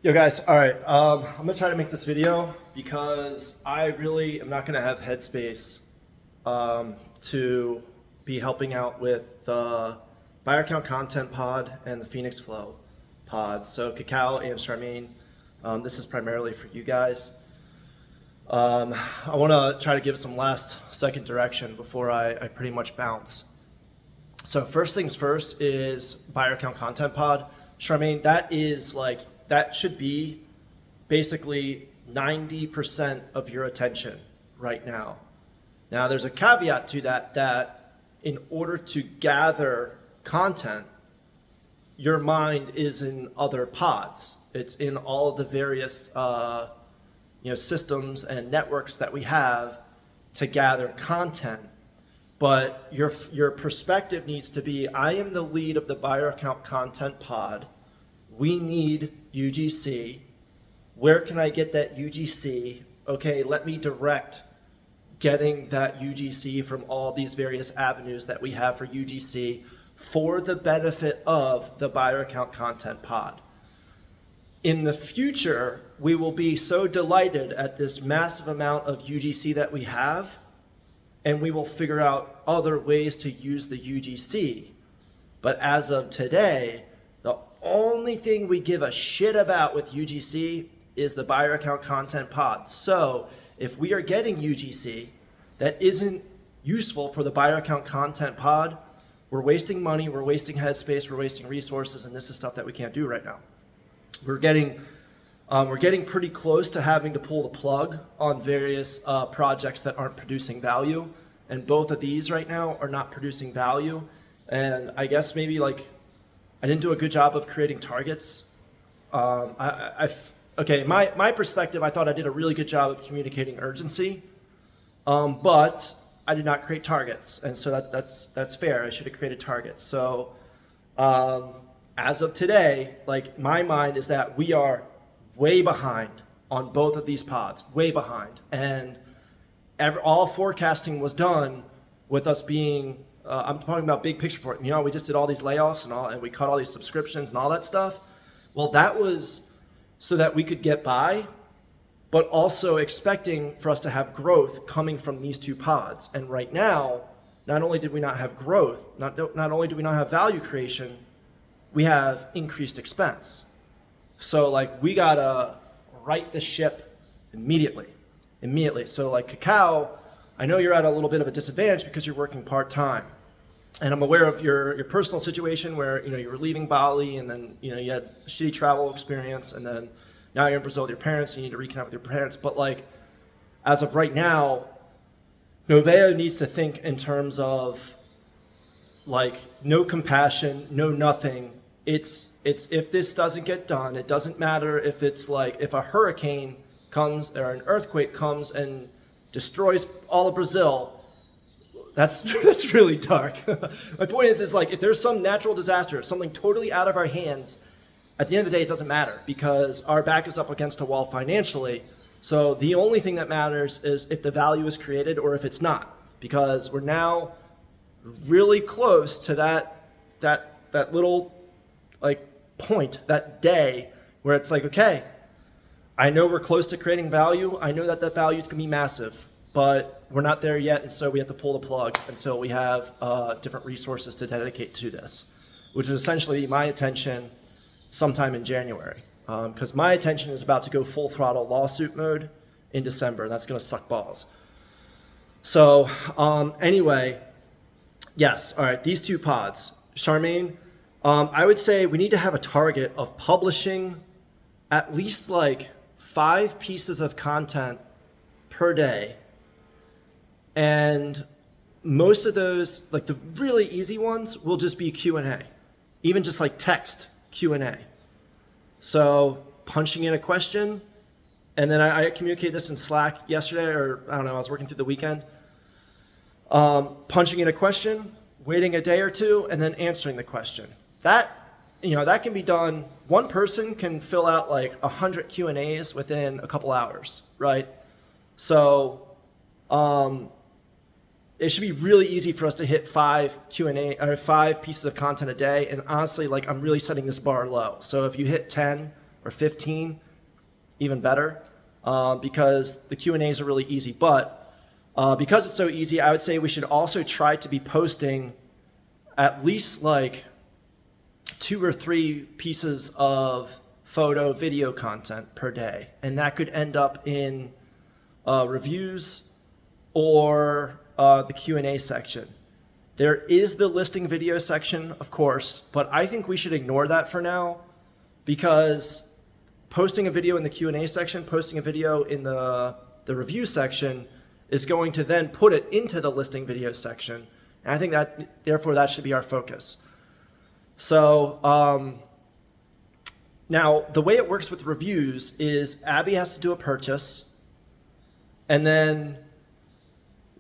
Yo guys, all right. I'm gonna try to make this video because I really am not gonna have headspace to be helping out with the Buyer Account Content Pod and the Phoenix Flow Pod. So Cacao and Charmaine, this is primarily for you guys. I want to try to give some last second direction before I pretty much bounce. So first things first is Buyer Account Content Pod. Charmaine, that should be basically 90% of your attention right now. Now there's a caveat to that in order to gather content, your mind is in other pods. It's in all of the various systems and networks that we have to gather content. But your perspective needs to be, I am the lead of the Buyer Account Content Pod. We need UGC. Where can I get that UGC? Okay, let me direct getting that UGC from all these various avenues that we have for UGC for the benefit of the Buyer Account Content Pod. In the future, we will be so delighted at this massive amount of UGC that we have, and we will figure out other ways to use the UGC. But as of today, the only thing we give a shit about with UGC is the Buyer Account Content Pod. So if we are getting UGC that isn't useful for the Buyer Account Content Pod, we're wasting money, we're wasting headspace, we're wasting resources, and this is stuff that we can't do right now. We're getting pretty close to having to pull the plug on various projects that aren't producing value, and both of these right now are not producing value. And I guess maybe I didn't do a good job of creating targets. My perspective, I thought I did a really good job of communicating urgency, but I did not create targets, and so that's fair. I should have created targets. So as of today, my mind is that we are way behind on both of these pods, way behind, and all forecasting was done with us being. I'm talking about big picture for it. We just did all these layoffs and we cut all these subscriptions and all that stuff. Well, that was so that we could get by, but also expecting for us to have growth coming from these two pods. And right now, not only did we not have growth, not only do we not have value creation, we have increased expense. So we gotta right the ship immediately. So Cacao, I know you're at a little bit of a disadvantage because you're working part-time. And I'm aware of your personal situation where you were leaving Bali and then you had a shitty travel experience, and then now you're in Brazil with your parents, you need to reconnect with your parents. But as of right now, Novea needs to think in terms of no compassion, no nothing. It's if this doesn't get done, it doesn't matter if it's if a hurricane comes or an earthquake comes and destroys all of Brazil. That's really dark. My point is if there's some natural disaster, something totally out of our hands, at the end of the day, it doesn't matter because our back is up against a wall financially. So the only thing that matters is if the value is created or if it's not, because we're now really close to that little point, that day where it's okay, I know we're close to creating value. I know that value is going to be massive, but we're not there yet, and so we have to pull the plug until we have different resources to dedicate to this, which is essentially my attention sometime in January, because my attention is about to go full throttle lawsuit mode in December, and that's going to suck balls. So anyway, yes, all right, these two pods. Charmaine, I would say we need to have a target of publishing at least 5 pieces of content per day. And most of those, the really easy ones, will just be Q&A, even just text Q&A. So punching in a question, and then I communicated this in Slack yesterday, or I don't know, I was working through the weekend. Punching in a question, waiting a day or two, and then answering the question. That can be done. One person can fill out 100 Q&As within a couple hours, right? So it should be really easy for us to hit 5 Q&A or 5 pieces of content a day. And honestly, I'm really setting this bar low. So if you hit 10, or 15, even better, because the Q&As are really easy. But because it's so easy, I would say we should also try to be posting at least like 2 or 3 pieces of photo, video content per day. And that could end up in reviews or the Q&A section. There is the listing video section, of course, but I think we should ignore that for now, because posting a video in the Q&A section, posting a video in the review section is going to then put it into the listing video section. And I think that, therefore, that should be our focus. So now the way it works with reviews is Abby has to do a purchase, and then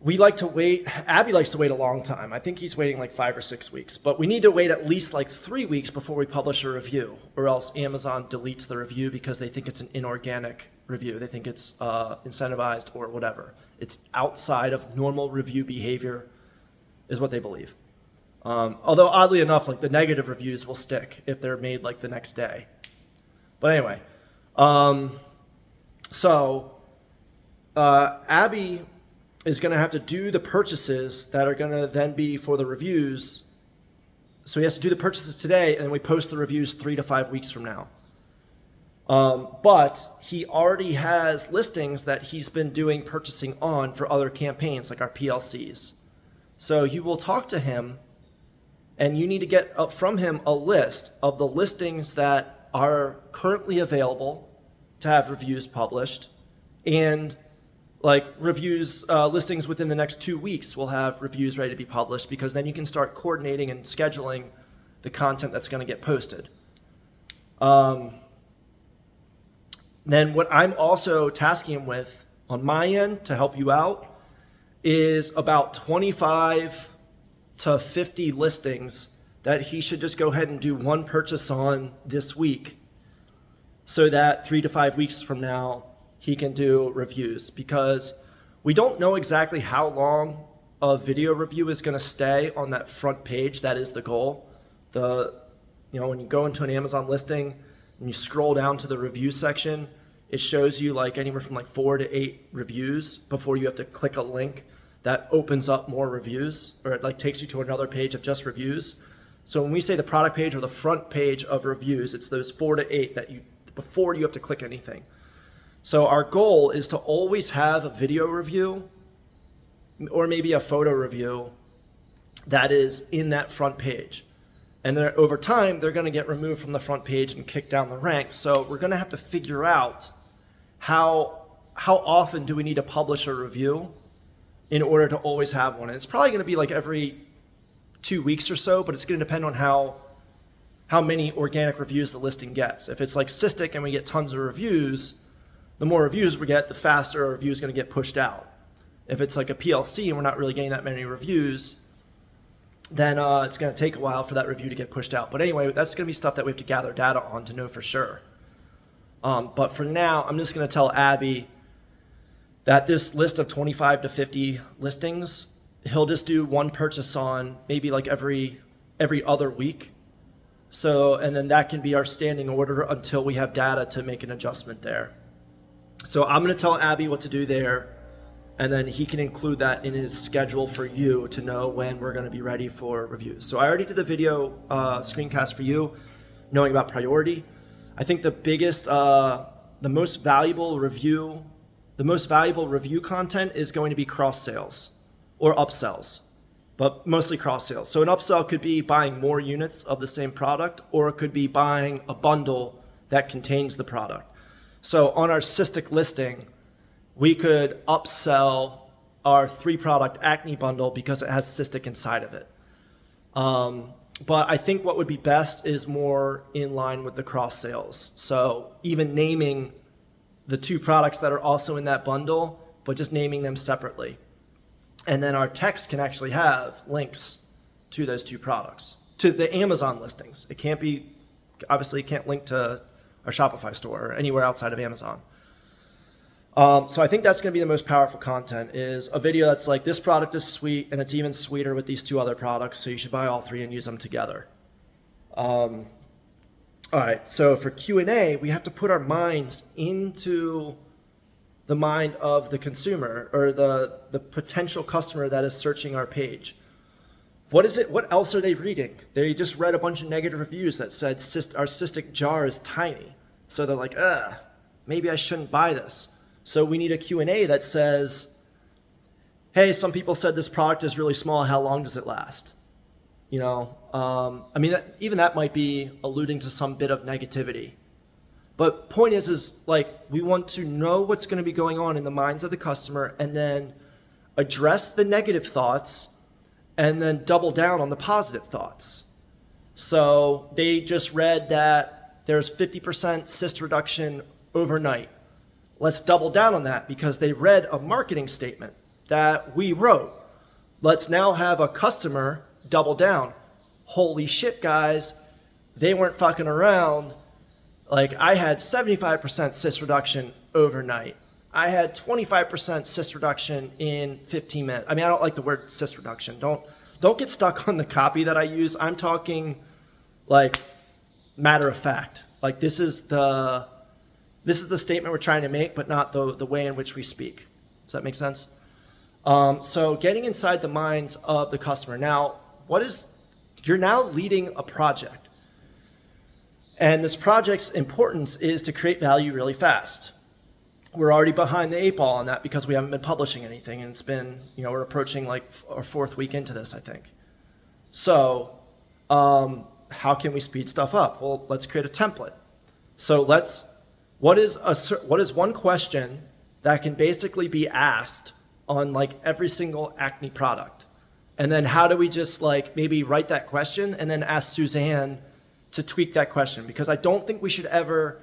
we like to wait. Abby likes to wait a long time. I think he's waiting like 5 or 6 weeks, but we need to wait at least like 3 weeks before we publish a review, or else Amazon deletes the review because they think it's an inorganic review. They think it's incentivized or whatever. It's outside of normal review behavior is what they believe. Although oddly enough, like the negative reviews will stick if they're made like the next day. But anyway, Abby is going to have to do the purchases that are going to then be for the reviews. So he has to do the purchases today, and then we post the reviews 3 to 5 weeks from now. But he already has listings that he's been doing purchasing on for other campaigns, like our PLCs. So you will talk to him, and you need to get up from him a list of the listings that are currently available to have reviews published, and like reviews, listings within the next 2 weeks will have reviews ready to be published, because then you can start coordinating and scheduling the content that's going to get posted. Then what I'm also tasking him with on my end to help you out is about 25 to 50 listings that he should just go ahead and do one purchase on this week, so that 3 to 5 weeks from now he can do reviews, because we don't know exactly how long a video review is going to stay on that front page. That is the goal. When you go into an Amazon listing and you scroll down to the review section, it shows you like anywhere from like 4 to 8 reviews before you have to click a link that opens up more reviews, or it like takes you to another page of just reviews. So when we say the product page or the front page of reviews, it's those 4 to 8 that before you have to click anything. So our goal is to always have a video review or maybe a photo review that is in that front page. And then over time, they're going to get removed from the front page and kicked down the ranks. So we're going to have to figure out how often do we need to publish a review in order to always have one. And it's probably going to be like every 2 weeks or so, but it's going to depend on how many organic reviews the listing gets. If it's like Cystic and we get tons of reviews, the more reviews we get, the faster a review is going to get pushed out. If it's like a PLC and we're not really getting that many reviews, then it's going to take a while for that review to get pushed out. But anyway, that's going to be stuff that we have to gather data on to know for sure. But for now, I'm just going to tell Abby that this list of 25 to 50 listings, he'll just do one purchase on maybe like every other week. So, and then that can be our standing order until we have data to make an adjustment there. So I'm going to tell Abby what to do there, and then he can include that in his schedule for you to know when we're going to be ready for reviews. So I already did the video screencast for you, knowing about priority. I think the most valuable review content is going to be cross sales or upsells, but mostly cross sales. So an upsell could be buying more units of the same product, or it could be buying a bundle that contains the product. So on our Cystic listing, we could upsell our 3-product acne bundle because it has Cystic inside of it. But I think what would be best is more in line with the cross sales. So even naming the 2 products that are also in that bundle, but just naming them separately. And then our text can actually have links to those 2 products, to the Amazon listings. It can't link to our Shopify store or anywhere outside of Amazon. So I think that's going to be the most powerful content, is a video that's like, this product is sweet and it's even sweeter with these 2 other products, so you should buy all 3 and use them together. All right, so for Q&A, we have to put our minds into the mind of the consumer or the potential customer that is searching our page. What else are they reading? They just read a bunch of negative reviews that said our cystic jar is tiny. So they're like, maybe I shouldn't buy this. So we need a Q&A that says, hey, some people said this product is really small. How long does it last? Even that might be alluding to some bit of negativity. But point is like, we want to know what's going to be going on in the minds of the customer and then address the negative thoughts and then double down on the positive thoughts. So they just read that there's 50% cyst reduction overnight. Let's double down on that because they read a marketing statement that we wrote. Let's now have a customer double down. Holy shit, guys, they weren't fucking around. Like, I had 75% cyst reduction overnight. I had 25% cyst reduction in 15 minutes. I don't like the word cyst reduction. Don't get stuck on the copy that I use. I'm talking like matter of fact. Like this is the statement we're trying to make, but not the way in which we speak. Does that make sense? So getting inside the minds of the customer. Now, you're now leading a project. And this project's importance is to create value really fast. We're already behind the 8 ball on that because we haven't been publishing anything. And it's been, we're approaching like our 4th week into this, I think. So how can we speed stuff up? Well, let's create a template. So what is one question that can basically be asked on like every single acne product? And then how do we just like maybe write that question and then ask Suzanne to tweak that question? Because I don't think we should ever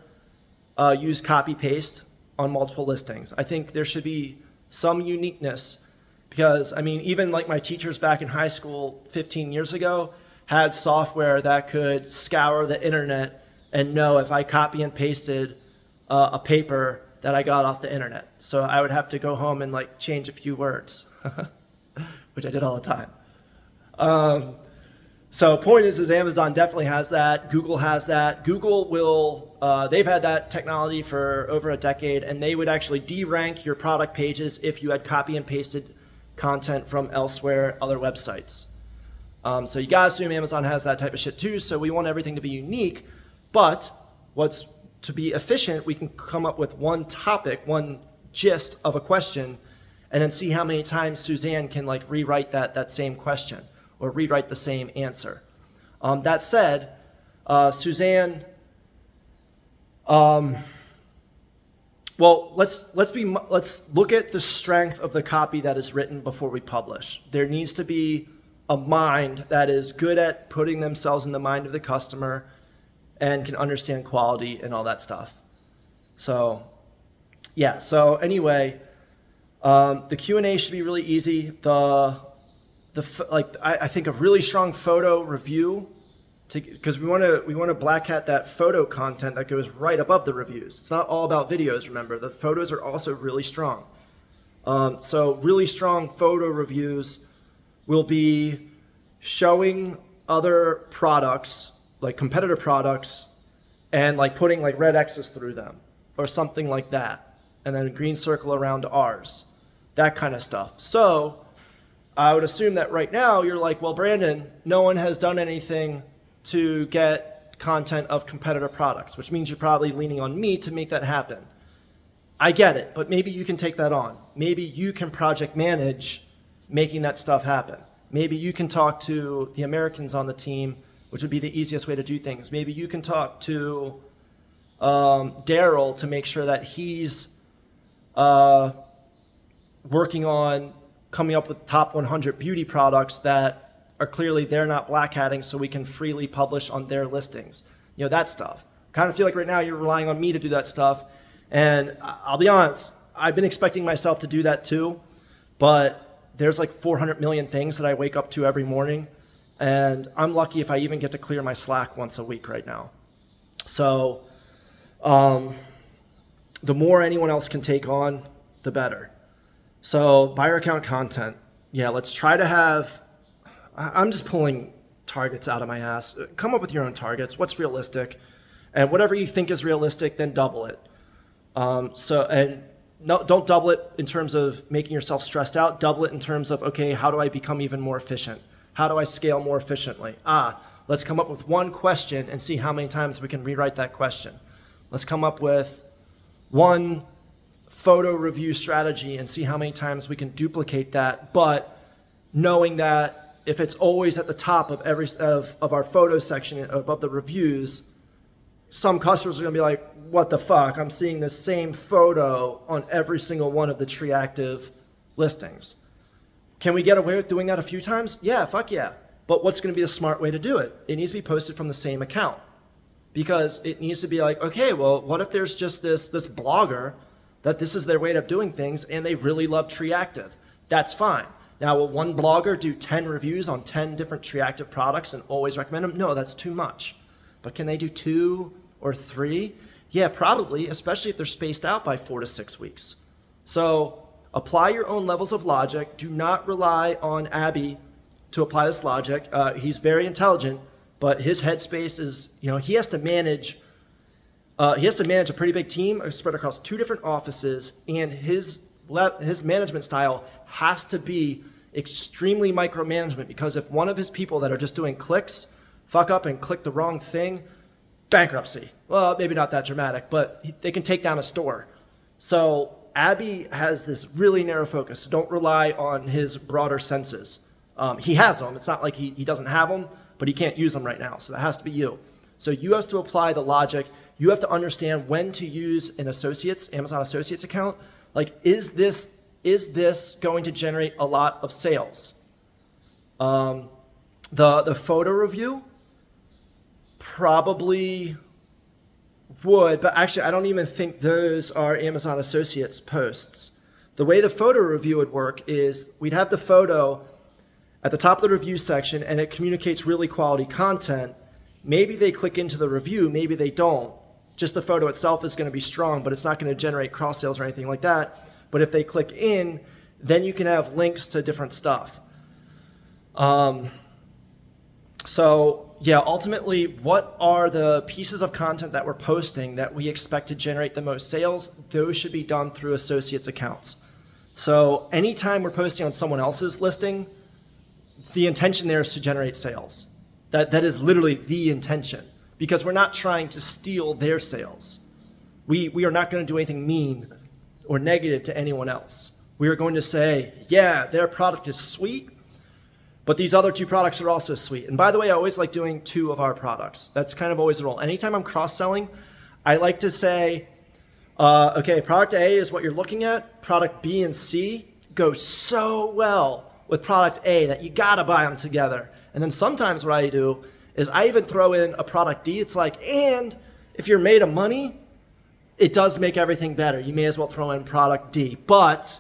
use copy paste on multiple listings. I think there should be some uniqueness because even like my teachers back in high school 15 years ago had software that could scour the internet and know if I copy and pasted a paper that I got off the internet. So I would have to go home and like change a few words, which I did all the time. So point is Amazon definitely has that. Google has that. Google will, they've had that technology for over a decade, and they would actually de-rank your product pages if you had copy and pasted content from elsewhere, other websites. So you gotta assume Amazon has that type of shit too, so we want everything to be unique, but to be efficient, we can come up with one topic, one gist of a question, and then see how many times Suzanne can like rewrite that same question or rewrite the same answer. That said, Suzanne, let's look at the strength of the copy that is written before we publish. There needs to be a mind that is good at putting themselves in the mind of the customer and can understand quality and all that stuff. So, yeah. So anyway, the Q&A should be really easy. I think a really strong photo review, because we want to black hat that photo content that goes right above the reviews. It's not all about videos. Remember, the photos are also really strong. So really strong photo reviews will be showing other products, like competitor products, and like putting like red X's through them or something like that, and then a green circle around ours, that kind of stuff. So I would assume that right now you're like, well, Brandon, no one has done anything to get content of competitor products, which means you're probably leaning on me to make that happen. I get it, but maybe you can take that on. Maybe you can project manage making that stuff happen. Maybe you can talk to the Americans on the team, which would be the easiest way to do things. Maybe you can talk to Daryl to make sure that he's working on coming up with top 100 beauty products that are clearly they're not black hatting, so we can freely publish on their listings. That stuff. Kind of feel like right now you're relying on me to do that stuff. And I'll be honest, I've been expecting myself to do that too, but there's like 400 million things that I wake up to every morning. And I'm lucky if I even get to clear my Slack once a week right now. So the more anyone else can take on, the better. So buyer account content. Yeah, let's try to have, I'm just pulling targets out of my ass. Come up with your own targets. What's realistic? And whatever you think is realistic, then double it. No, don't double it in terms of making yourself stressed out. Double it in terms of, okay, how do I become even more efficient? How do I scale more efficiently? Let's come up with one question and see how many times we can rewrite that question. Let's come up with one photo review strategy and see how many times we can duplicate that, but knowing that if it's always at the top of of our photo section above the reviews, some customers are going to be like, what the fuck? I'm seeing the same photo on every single one of the TreeActive listings. Can we get away with doing that a few times? Yeah, fuck yeah. But what's going to be the smart way to do it? It needs to be posted from the same account, because it needs to be like, okay, well, what if there's just this blogger that this is their way of doing things and they really love TreeActive? That's fine. Now, will one blogger do 10 reviews on 10 different TreeActive products and always recommend them? No, that's too much. But can they do 2 or 3? Yeah, probably, especially if they're spaced out by 4 to 6 weeks. So apply your own levels of logic. Do not rely on Abby to apply this logic. He's very intelligent, but his headspace is, he has to manage a pretty big team spread across 2 different offices, and his management style has to be extremely micromanagement, because if one of his people that are just doing clicks fuck up and click the wrong thing, bankruptcy. Well, maybe not that dramatic, but they can take down a store. So Abby has this really narrow focus. So don't rely on his broader senses. He has them. It's not like he doesn't have them, but he can't use them right now. So that has to be you. So you have to apply the logic. You have to understand when to use an Amazon Associates account. Like, is this going to generate a lot of sales? The photo review probably would, but actually I don't even think those are Amazon Associates posts. The way the photo review would work is we'd have the photo at the top of the review section, and it communicates really quality content. Maybe they click into the review, maybe they don't. Just the photo itself is going to be strong, but it's not going to generate cross sales or anything like that. But if they click in, then you can have links to different stuff. So yeah, ultimately, what are the pieces of content that we're posting that we expect to generate the most sales? Those should be done through associates accounts. So anytime we're posting on someone else's listing, the intention there is to generate sales. That is literally the intention, because we're not trying to steal their sales. We are not going to do anything mean or negative to anyone else. We are going to say, yeah, their product is sweet, but these other 2 products are also sweet. And by the way, I always like doing 2 of our products. That's kind of always the rule. Anytime I'm cross-selling, I like to say, okay, product A is what you're looking at. Product B and C go so well with product A that you gotta buy them together. And then sometimes what I do is I even throw in a product D. It's like, and if you're made of money, it does make everything better. You may as well throw in product D. But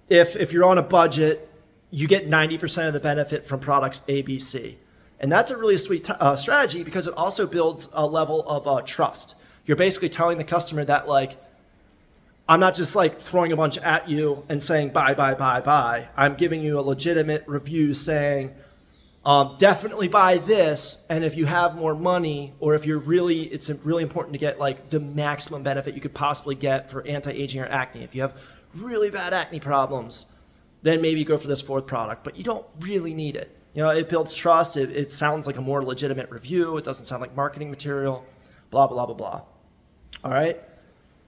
if you're on a budget, you get 90% of the benefit from products A, B, C. And that's a really sweet strategy, because it also builds a level of trust. You're basically telling the customer that, like, I'm not just like throwing a bunch at you and saying buy. I'm giving you a legitimate review saying, definitely buy this. And if you have more money, or if it's really important to get like the maximum benefit you could possibly get for anti-aging or acne. If you have really bad acne problems, then maybe go for this 4th product, but you don't really need it. It builds trust. It sounds like a more legitimate review. It doesn't sound like marketing material, blah, blah, blah, blah. All right.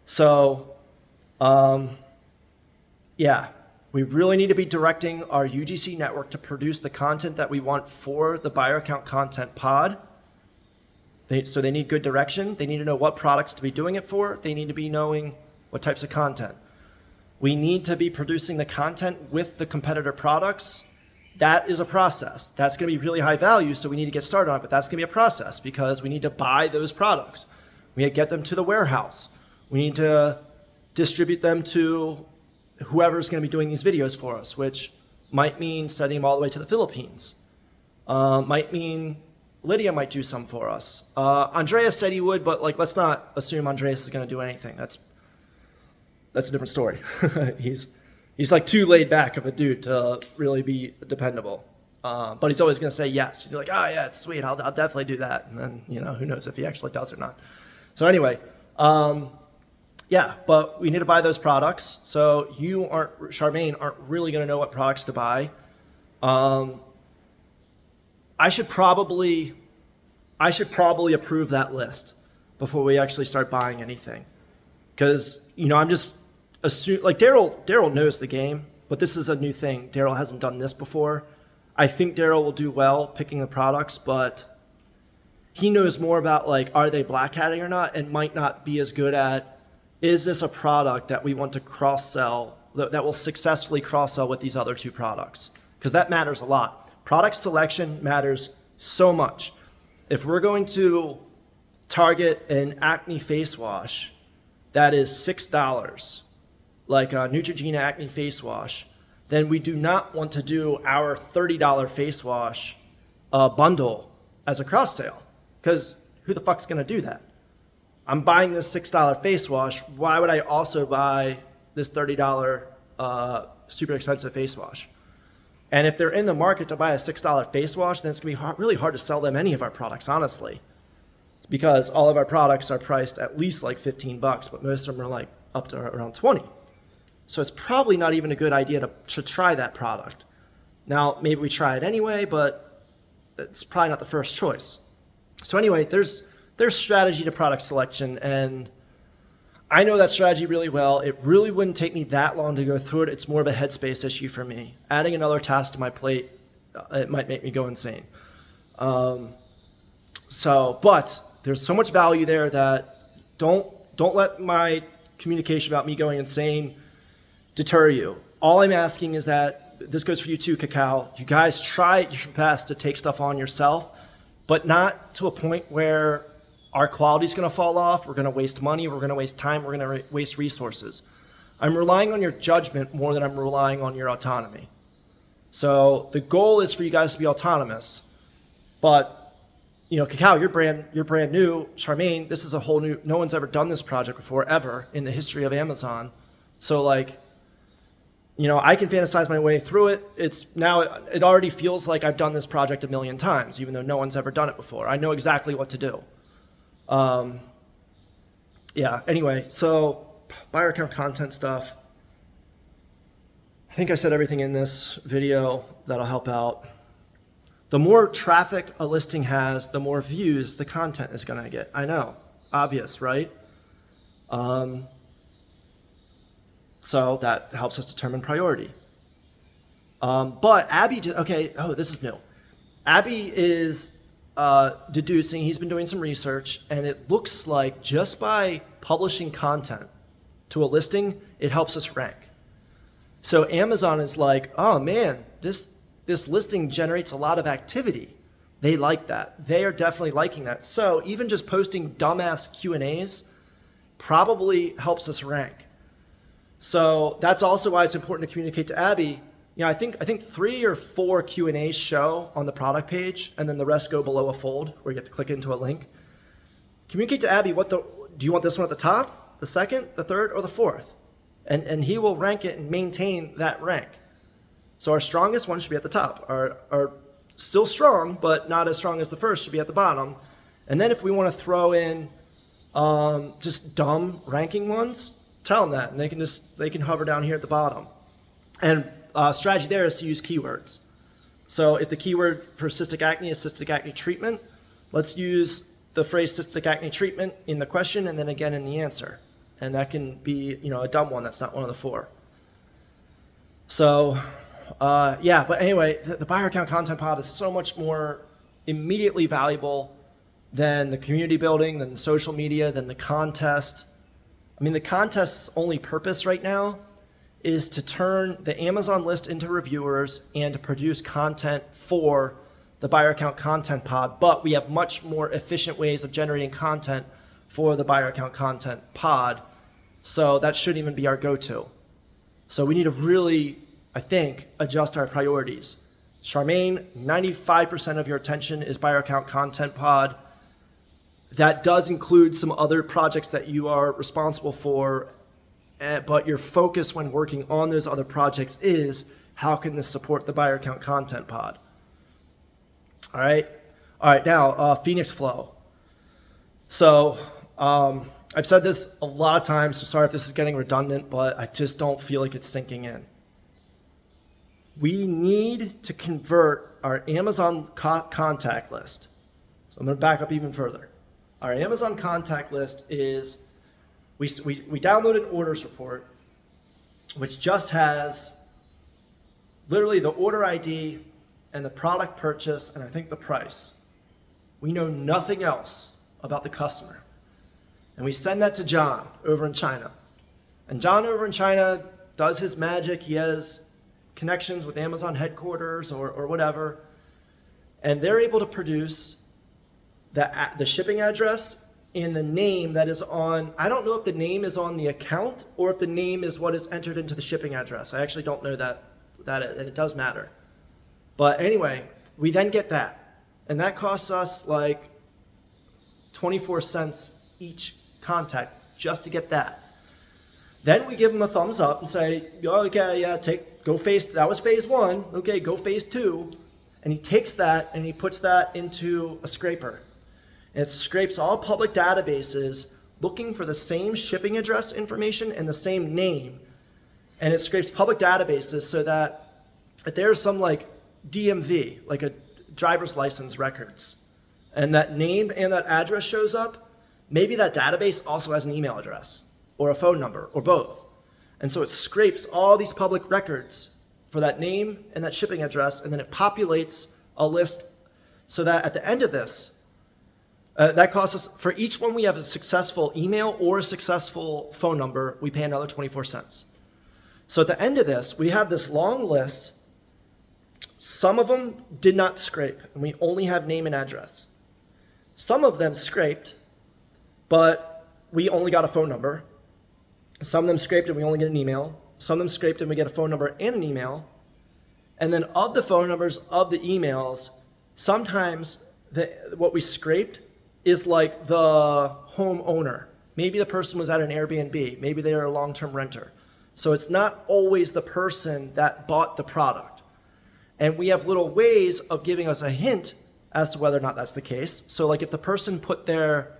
So, yeah, we really need to be directing our UGC network to produce the content that we want for the Buyer Account Content Pod. So they need good direction. They need to know what products to be doing it for. They need to be knowing what types of content. We need to be producing the content with the competitor products. That is a process. That's going to be really high value, so we need to get started on it, but that's going to be a process, because we need to buy those products. We need to get them to the warehouse. We need to distribute them to whoever's going to be doing these videos for us, which might mean sending them all the way to the Philippines. Might mean Lydia might do some for us. Andreas said he would, but let's not assume Andreas is going to do anything. That's a different story. He's like too laid back of a dude to really be dependable. But he's always going to say yes. He's like, oh yeah, it's sweet. I'll definitely do that. And then, who knows if he actually does or not. So anyway, yeah, but we need to buy those products. So Charmaine aren't really going to know what products to buy. I should probably approve that list before we actually start buying anything. Because, I'm just assuming, like Daryl knows the game, but this is a new thing. Daryl hasn't done this before. I think Daryl will do well picking the products, but he knows more about, like, are they black hatting or not, and might not be as good at, is this a product that we want to cross-sell, that will successfully cross-sell with these other two products? Because that matters a lot. Product selection matters so much. If we're going to target an acne face wash that is $6, like a Neutrogena acne face wash, then we do not want to do our $30 face wash bundle as a cross sale, because who the fuck's going to do that? I'm buying this $6 face wash. Why would I also buy this $30 super expensive face wash? And if they're in the market to buy a $6 face wash, then it's going to be really hard to sell them any of our products, honestly, because all of our products are priced at least like $15, but most of them are like up to around 20. So it's probably not even a good idea to try that product. Now, maybe we try it anyway, but it's probably not the first choice. So anyway, there's strategy to product selection, and I know that strategy really well. It really wouldn't take me that long to go through it. It's more of a headspace issue for me. Adding another task to my plate, it might make me go insane. But there's so much value there that don't let my communication about me going insane deter you. All I'm asking is that, this goes for you too, Cacao, you guys try your best to take stuff on yourself, but not to a point where our quality is going to fall off, we're going to waste money, we're going to waste time, we're going to waste resources. I'm relying on your judgment more than I'm relying on your autonomy. So the goal is for you guys to be autonomous, but Cacao, you're brand new. Charmaine, this is a whole new, no one's ever done this project before, ever, in the history of Amazon. So like, I can fantasize my way through it. It already feels like I've done this project a million times, even though no one's ever done it before. I know exactly what to do. Anyway, so buyer account content stuff. I think I said everything in this video that'll help out. The more traffic a listing has, the more views the content is going to get. I know, obvious, right? So that helps us determine priority. But Abby, this is new. Abby is deducing, he's been doing some research, and it looks like just by publishing content to a listing, it helps us rank. So Amazon is like, oh man, this listing generates a lot of activity. They like that. They are definitely liking that. So even just posting dumbass Q&As probably helps us rank. So that's also why it's important to communicate to Abby. I think 3 or 4 Q&As show on the product page, and then the rest go below a fold where you have to click into a link. Communicate to Abby, do you want this one at the top, the second, the third, or the fourth? And he will rank it and maintain that rank. So our strongest one should be at the top. Our still strong, but not as strong as the first, should be at the bottom. And then if we want to throw in just dumb ranking ones, tell them that, and they can hover down here at the bottom. And strategy there is to use keywords. So if the keyword for cystic acne is cystic acne treatment, let's use the phrase cystic acne treatment in the question and then again in the answer. And that can be a dumb one that's not one of the 4. So but anyway, the buyer account content pod is so much more immediately valuable than the community building, than the social media, than the contest. I mean, the contest's only purpose right now is to turn the Amazon list into reviewers and to produce content for the buyer account content pod, but we have much more efficient ways of generating content for the buyer account content pod. So that shouldn't even be our go-to. So we need to really, I think, adjust our priorities. Charmaine, 95% of your attention is buyer account content pod. That does include some other projects that you are responsible for, but your focus when working on those other projects is how can this support the buyer account content pod? All right. All right. Now, Phoenix Flow. So I've said this a lot of times, so sorry if this is getting redundant, but I just don't feel like it's sinking in. We need to convert our Amazon contact list. So I'm going to back up even further. Our Amazon contact list is, we download an orders report, which just has literally the order ID and the product purchase, and I think the price. We know nothing else about the customer. And we send that to John over in China. And John over in China does his magic. He has connections with Amazon headquarters or whatever. And they're able to produce the shipping address and the name that is on, I don't know if the name is on the account or if the name is what is entered into the shipping address. I actually don't know that and it does matter. But anyway, we then get that. And that costs us like 24 cents each contact just to get that. Then we give them a thumbs up and say, okay, yeah, that was phase 1. Okay, go phase 2. And he takes that and he puts that into a scraper. And it scrapes all public databases looking for the same shipping address information and the same name. And it scrapes public databases so that if there's some like DMV, like a driver's license records, and that name and that address shows up, maybe that database also has an email address or a phone number or both. And so it scrapes all these public records for that name and that shipping address, and then it populates a list so that at the end of this, that costs us, for each one we have a successful email or a successful phone number, we pay another 24 cents. So at the end of this, we have this long list. Some of them did not scrape, and we only have name and address. Some of them scraped, but we only got a phone number. Some of them scraped and we only get an email. Some of them scraped and we get a phone number and an email. And then of the phone numbers, of the emails, sometimes what we scraped is like the homeowner. Maybe the person was at an Airbnb. Maybe they are a long-term renter. So it's not always the person that bought the product. And we have little ways of giving us a hint as to whether or not that's the case. So like if the person put their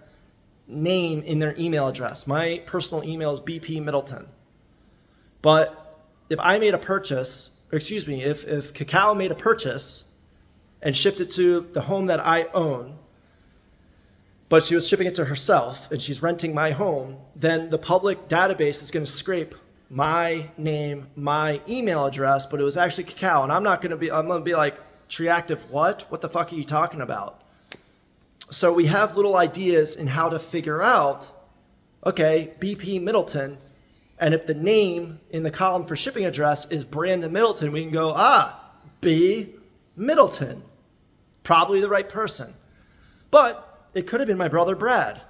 name in their email address, my personal email is BP Middleton. But if I made a purchase, if Cacao made a purchase and shipped it to the home that I own, but she was shipping it to herself and she's renting my home, then the public database is going to scrape my name, my email address, but it was actually Cacao. And I'm going to be like, Triactive, what? What the fuck are you talking about? So we have little ideas in how to figure out, okay, BP Middleton, and if the name in the column for shipping address is Brandon Middleton, we can go, B Middleton, probably the right person. But it could have been my brother Brad,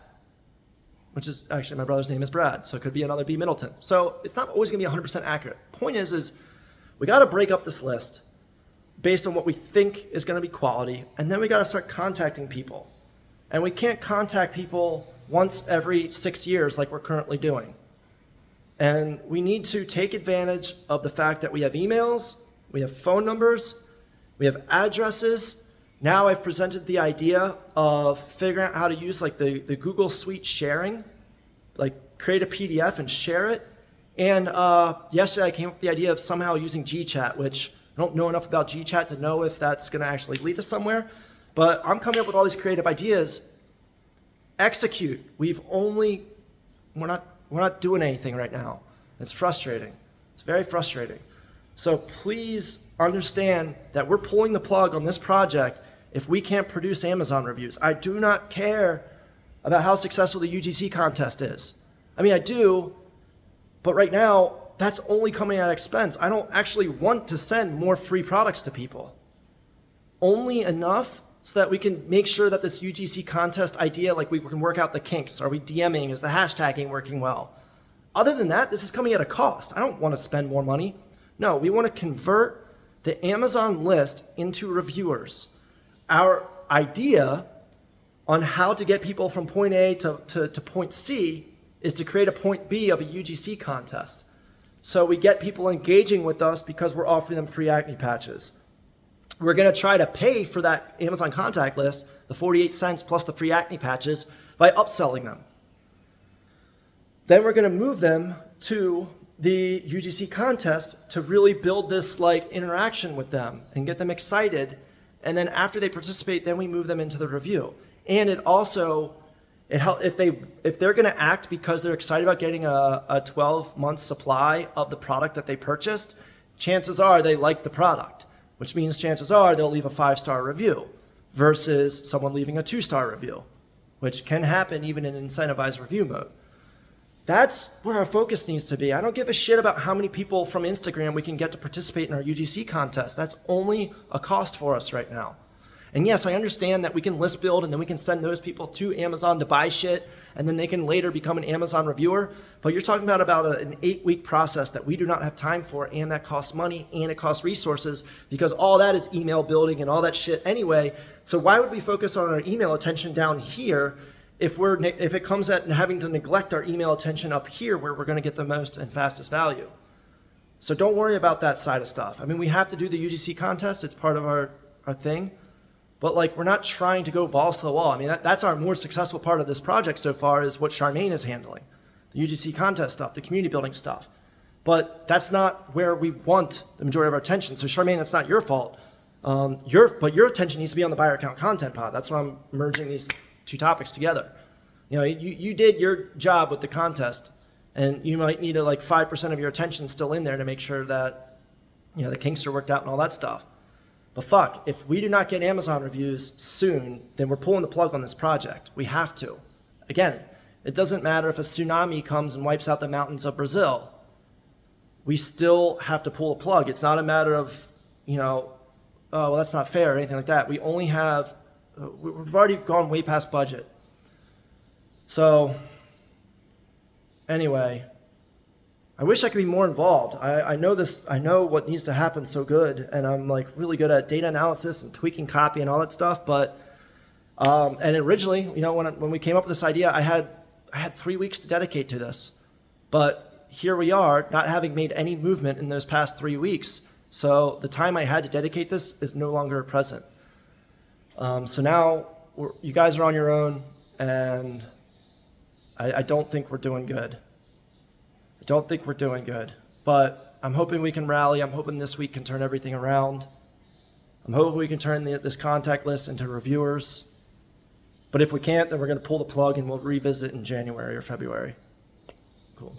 which is actually my brother's name is Brad, so it could be another B Middleton. So it's not always going to be 100% accurate. Point is we got to break up this list based on what we think is going to be quality, and then we got to start contacting people. And we can't contact people once every 6 years like we're currently doing. And we need to take advantage of the fact that we have emails, we have phone numbers, we have addresses. Now I've presented the idea of figuring out how to use like the Google Suite sharing, like create a PDF and share it. And yesterday I came up with the idea of somehow using GChat, which I don't know enough about GChat to know if that's going to actually lead us somewhere. But I'm coming up with all these creative ideas. Execute. We're not doing anything right now. It's frustrating. It's very frustrating. So please understand that we're pulling the plug on this project if we can't produce Amazon reviews. I do not care about how successful the UGC contest is. I mean, I do, but right now, that's only coming at expense. I don't actually want to send more free products to people. Only enough so that we can make sure that this UGC contest idea, like we can work out the kinks. Are we DMing? Is the hashtagging working well? Other than that, this is coming at a cost. I don't want to spend more money. No, we want to convert the Amazon list into reviewers. Our idea on how to get people from point A to point C is to create a point B of a UGC contest. So we get people engaging with us because we're offering them free acne patches. we're going to try to pay for that Amazon contact list, the 48 cents plus the free acne patches, by upselling them. Then we're going to move them to the UGC contest to really build this like interaction with them and get them excited. And then after they participate, then we move them into the review. And it also, if they're going to act because they're excited about getting a 12-month supply of the product that they purchased, chances are they like the product, which means chances are they'll leave a 5-star review versus someone leaving a 2-star review, which can happen even in incentivized review mode. That's where our focus needs to be. I don't give a shit about how many people from Instagram we can get to participate in our UGC contest. That's only a cost for us right now. And yes, I understand that we can list build and then we can send those people to Amazon to buy shit and then they can later become an Amazon reviewer. But you're talking about an 8-week process that we do not have time for, and that costs money and it costs resources because all that is email building and all that shit anyway. So why would we focus on our email attention down here if it comes at having to neglect our email attention up here where we're going to get the most and fastest value? So don't worry about that side of stuff. I mean, we have to do the UGC contest. It's part of our thing. But like, we're not trying to go balls to the wall. I mean, that's our more successful part of this project so far is what Charmaine is handling. The UGC contest stuff, the community building stuff. But that's not where we want the majority of our attention. So Charmaine, that's not your fault. But your attention needs to be on the buyer account content pod. That's why I'm merging these two topics together. You know, you did your job with the contest, and you might need 5% of your attention still in there to make sure that, you know, the kinks are worked out and all that stuff. But fuck, if we do not get Amazon reviews soon, then we're pulling the plug on this project. We have to. Again, it doesn't matter if a tsunami comes and wipes out the mountains of Brazil. We still have to pull a plug. It's not a matter of, you know, oh, well, that's not fair or anything like that. We only have, we've already gone way past budget. So anyway, I wish I could be more involved. I know this, I know what needs to happen so good, and I'm like really good at data analysis and tweaking copy and all that stuff. But and originally, you know, when we came up with this idea, I had 3 weeks to dedicate to this. But here we are, not having made any movement in those past 3 weeks. So the time I had to dedicate this is no longer present. So now you guys are on your own, and I don't think we're doing good. I don't think we're doing good. But I'm hoping we can rally. I'm hoping this week can turn everything around. I'm hoping we can turn this contact list into reviewers. But if we can't, then we're going to pull the plug and we'll revisit in January or February. Cool.